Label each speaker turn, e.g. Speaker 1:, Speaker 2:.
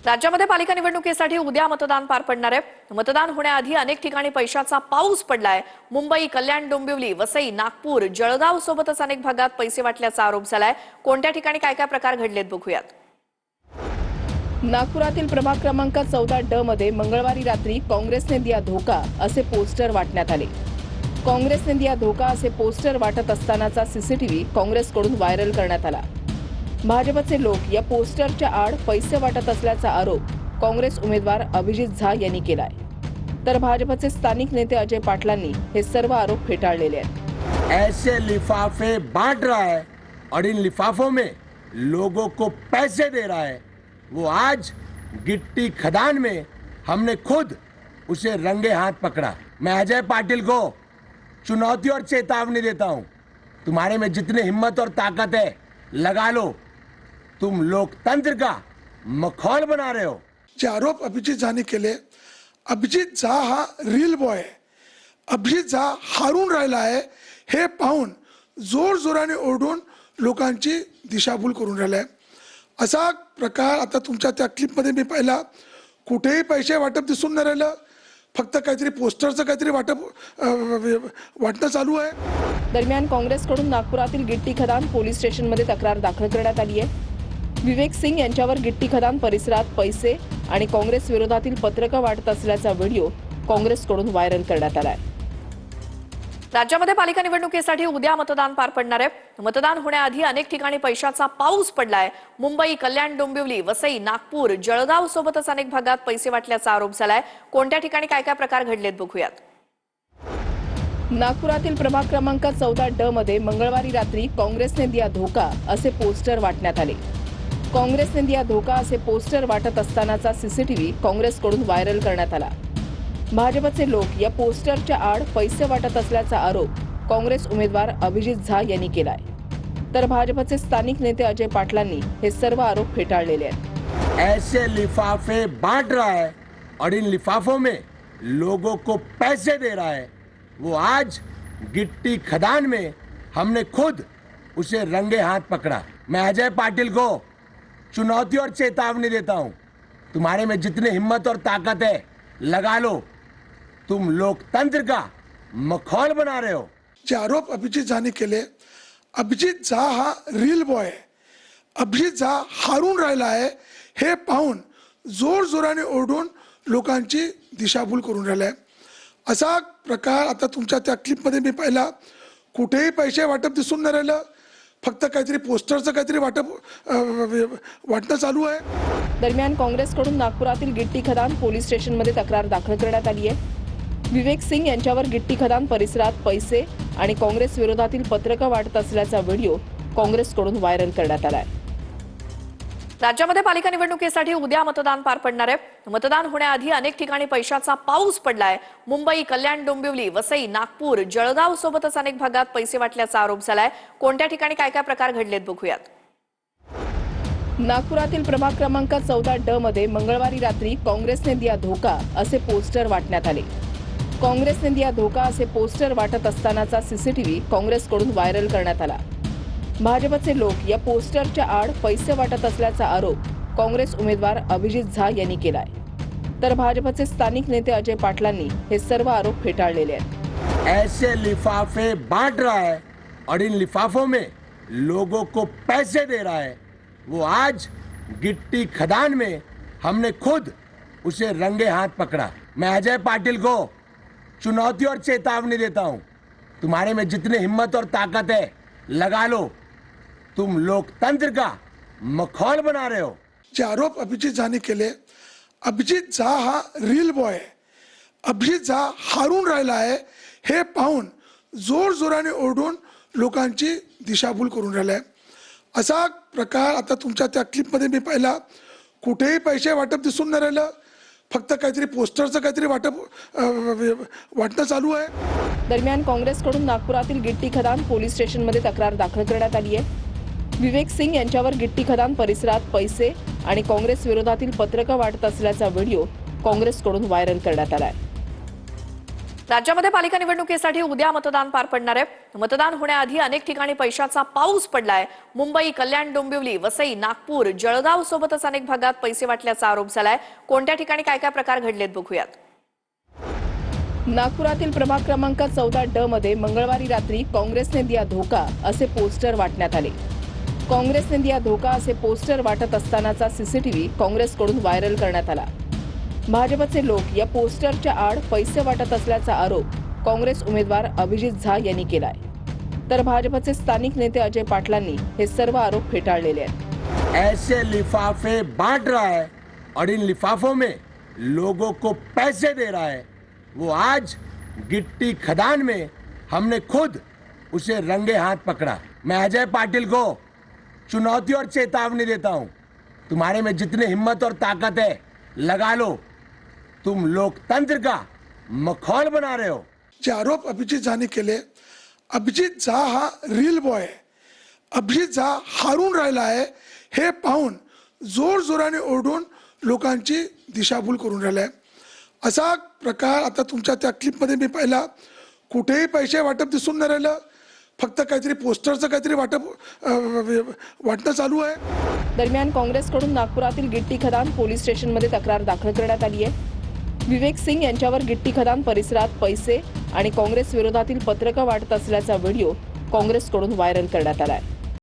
Speaker 1: राज्यामध्ये पालिका निवडणुकीसाठी उद्या मतदान पार पडणार आहे। मतदान होण्याआधी अनेक ठिकाणी पैशाचा पाऊस पडलाय। मुंबई, कल्याण, डोंबिवली, वसई, नागपूर, जळगाव सोबतच अनेक भागात पैसे वाटल्याचा आरोप झालाय। कोणत्या ठिकाणी काय काय प्रकार घडलेत बघूयात।
Speaker 2: नागपुरातील प्रभाग क्रमांक 14 ड मध्ये मंगळवारी रात्री काँग्रेसने दिया धोका असे पोस्टर वाटण्यात आले। काँग्रेसने दिया धोका असे पोस्टर वाटत असतानाचा सीसीटीव्ही काँग्रेसकडून व्हायरल करण्यात आला। भाजपचे लोक या पोस्टरच्या आड पैसे वाटत असल्याचा आरोप काँग्रेस उमेदवार अभिजित झा यांनी केलाय। तर भाजपचे स्थानिक नेते अजय पाटलांनी हे सर्व आरोप फेटाळलेले आहेत।
Speaker 3: ऐसे लिफाफे बांट रहा है और इन लिफाफों में लोगों को पैसे दे रहा है। वो आज गिट्टी खदान में हमने खुद उसे रंगे हाथ पकड़ा। मैं अजय पाटिल को चुनौती और चेतावनी देता हूं, तुम्हारे में जितनी हिम्मत और ताकत है लगा लो। तुम लोकतंत्र का मखौल बना रहे हो।
Speaker 4: जे आरोप अभिजित झाने केले, अभिजित झा हा रील बॉय आहे। अभिजित झा हारून राहिला आहे हे पाहून जोर जोराने ओरडून लोकांची दिशाभूल करून राहिला आहे। असा प्रकार आता तुमच्या त्या क्लिपमध्ये मी पाहिला। कुठेही पैसे वाटप दिसून नाही राहिलं, फक्त काहीतरी पोस्टरचं काहीतरी वाटणं चालू आहे।
Speaker 2: दरम्यान काँग्रेसकडून नागपुरातील गिट्टी खदान पोलीस स्टेशनमध्ये तक्रार दाखल करण्यात आली आहे। विवेक सिंग यांच्यावर गिट्टी खदान परिसरात पैसे आणि काँग्रेस विरोधातील पत्रकं वाटत असल्याचा व्हिडिओ काँग्रेसकडून व्हायरल करण्यात आला आहे।
Speaker 1: राज्यामध्ये पालिका निवडणुकीसाठी उद्या मतदान पार पडणार आहे। मतदान होण्याआधी अनेक ठिकाणी पैशाचा पाऊस पडलाय। मुंबई, कल्याण, डोंबिवली, वसई, नागपूर, जळगाव सोबतच अनेक भागात पैसे वाटल्याचा आरोप झालाय। कोणत्या ठिकाणी काय काय प्रकार घडलेत बघूयात।
Speaker 2: नागपुरातील प्रभाग क्रमांक 14 ड मध्ये मंगळवारी रात्री काँग्रेसने दिया धोका असे पोस्टर वाटण्यात आले। काँग्रेसने दिया धोका असे पोस्टर वाटत असतानाचा सीसीटीव्ही काँग्रेसकडून व्हायरल करण्यात आला। भाजपचे लोक या पोस्टरच्या आड पैसे वाटत असल्याचा आरोप काँग्रेस उमेदवार अभिजित झा यांनी केलाय। तर भाजपचे स्थानिक नेते अजय पाटलांनी हे सर्व आरोप फेटाळलेले आहेत।
Speaker 3: ऐसे लिफाफे बांट रहा है और इन लिफाफों में लोगों को पैसे दे रहा है। वो आज गिट्टी खदान में हमने खुद उसे रंगे हाथ पकड़ा। मैं अजय पाटिल को चुनौती और चेतावनी देता हूं, तुम्हारे में जितनी हिम्मत और ताकत है लगा लो। तुम लोकतंत्र का मखौल बना रहे हो।
Speaker 4: जे आरोप अभिजित झाने केले, अभिजित झा हा रील बॉय आहे। अभिजित झा हारून राहिला आहे हे पाहून जोर जोराने ओरडून लोकांची दिशाभूल करून राहिला आहे। असा प्रकार आता तुमच्या त्या क्लिपमध्ये मी पाहिला। कुठेही पैसे वाटप दिसून नाही राहिलं, फक्त काहीतरी पोस्टरचं काहीतरी वाटणं चालू आहे।
Speaker 2: दरम्यान काँग्रेसकडून नागपुरातील गिट्टी खदान पोलीस स्टेशनमध्ये तक्रार दाखल करण्यात आली आहे। विवेक सिंग यांच्यावर गिट्टी खदान परिसरात पैसे आणि काँग्रेस विरोधातील पत्रकं वाटत असल्याचा व्हिडिओ काँग्रेसकडून व्हायरल करण्यात आला आहे।
Speaker 1: राज्यामध्ये पालिका निवडणुकीसाठी उद्या मतदान पार पडणार आहे। मतदान होण्याआधी अनेक ठिकाणी पैशाचा पाऊस पडलाय। मुंबई, कल्याण, डोंबिवली, वसई, नागपूर, जळगाव सोबतच अनेक भागात पैसे वाटल्याचा आरोप झालाय। कोणत्या ठिकाणी काय काय प्रकार घडलेत बघूयात।
Speaker 2: नागपुरातील प्रभाग क्रमांक 14 ड मध्ये मंगळवारी रात्री काँग्रेसने दिया धोका असे पोस्टर वाटण्यात आले। काँग्रेसने दिया धोका असे पोस्टर वाटत असतानाचा सीसीटीव्ही काँग्रेसकडून व्हायरल करण्यात आला। भाजपचे लोक या पोस्टरच्या आड पैसे वाटत असल्याचा आरोप काँग्रेस उमेदवार अभिजित झा यांनी केलाय। तर भाजपचे स्थानिक नेते अजय पाटलांनी हे सर्व आरोप फेटाळलेले आहेत।
Speaker 3: ऐसे लिफाफे बांट रहा है और इन लिफाफों में लोगों को पैसे दे रहा है। वो आज गिट्टी खदान में हमने खुद उसे रंगे हाथ पकड़ा। मैं अजय पाटिल को चुनौती और चेतावनी देता हूं, तुम्हारे में जितनी हिम्मत और ताकत है लगा लो। तुम लोकतंत्र का मखौल बना रहे हो।
Speaker 4: जे आरोप अभिजित झाने केले, अभिजित झा हा रील बॉय आहे। अभिजित झा हारून राहिला आहे हे पाहून जोर जोराने ओरडून लोकांची दिशाभूल करून राहिला आहे। असा प्रकार आता तुमच्या त्या क्लिपमध्ये मी पाहिला। कुठेही पैसे वाटप दिसून नाही राहिलं, फक्त काहीतरी पोस्टरचं काहीतरी वाटणं चालू आहे।
Speaker 2: दरम्यान काँग्रेसकडून नागपुरातील गिट्टी खदान पोलीस स्टेशनमध्ये तक्रार दाखल करण्यात आली आहे। विवेक सिंग यांच्यावर गिट्टी खदान परिसरात पैसे आणि काँग्रेस विरोधातील पत्रकं वाटत असल्याचा व्हिडिओ काँग्रेसकडून व्हायरल करण्यात आला आहे।
Speaker 1: राज्यामध्ये पालिका निवडणुकीसाठी उद्या मतदान पार पडणार आहे. मतदान होण्याआधी अनेक ठिकाणी पैशाचा पाऊस पडलाय. मुंबई, कल्याण, डोंबिवली, वसई, नागपूर, जळगाव सोबतच अनेक भागात पैसे वाटल्याचा आरोप झालाय. कोणत्या ठिकाणी काय काय प्रकार घडलेत बघूयात.
Speaker 2: नागपुरातील प्रभाग क्रमांक 14 ड मध्ये मंगळवारी रात्री काँग्रेसने दिया धोका असे पोस्टर वाटण्यात आले. काँग्रेसने दिया धोका असे पोस्टर वाटत असतानाचा सीसीटीव्ही काँग्रेसकडून व्हायरल करण्यात आला. भाजपचे लोक या पोस्टरच्या आड पैसे वाटत असल्याचा आरोप काँग्रेस उमेदवार अभिजित झा यांनी केलाय. तर भाजपचे स्थानिक नेते अजय पाटलांनी हे सर्व आरोप फेटाळलेले आहेत.
Speaker 3: ऐसे लिफाफे बांट रहा है और इन लिफाफों में लोगों को पैसे दे रहा है. वो आज गिट्टी खदान में हमने खुद उसे रंगे हाथ पकड़ा. मैं अजय पाटिल को चुनौती और चेतावनी देता हूं. तुम्हारे में जितनी हिम्मत और ताकत है लगा लो. तुम लोकतंत्र का मखौल बना रहे हो.
Speaker 4: जे आरोप अभिजित झाने केले, अभिजित झा हा रील बॉय आहे. अभिजित झा हारून राहिला आहे हे पाहून जोर जोराने ओरडून लोकांची दिशाभूल करून राहिला आहे. असा प्रकार आता तुमच्या त्या क्लिपमध्ये मी पाहिला. कुठेही पैसे वाटप दिसून नाही राहिलं. फक्त काहीतरी पोस्टरचं काहीतरी वाटणं चालू आहे.
Speaker 2: दरम्यान काँग्रेसकडून नागपुरातील गिट्टी खदान पोलीस स्टेशनमध्ये तक्रार दाखल करण्यात आली आहे. विवेक सिंग यांच्यावर गिट्टी खदान परिसरात पैसे आणि काँग्रेस विरोधातील पत्रकं वाटत असल्याचा व्हिडिओ काँग्रेसकडून व्हायरल करण्यात आला आहे.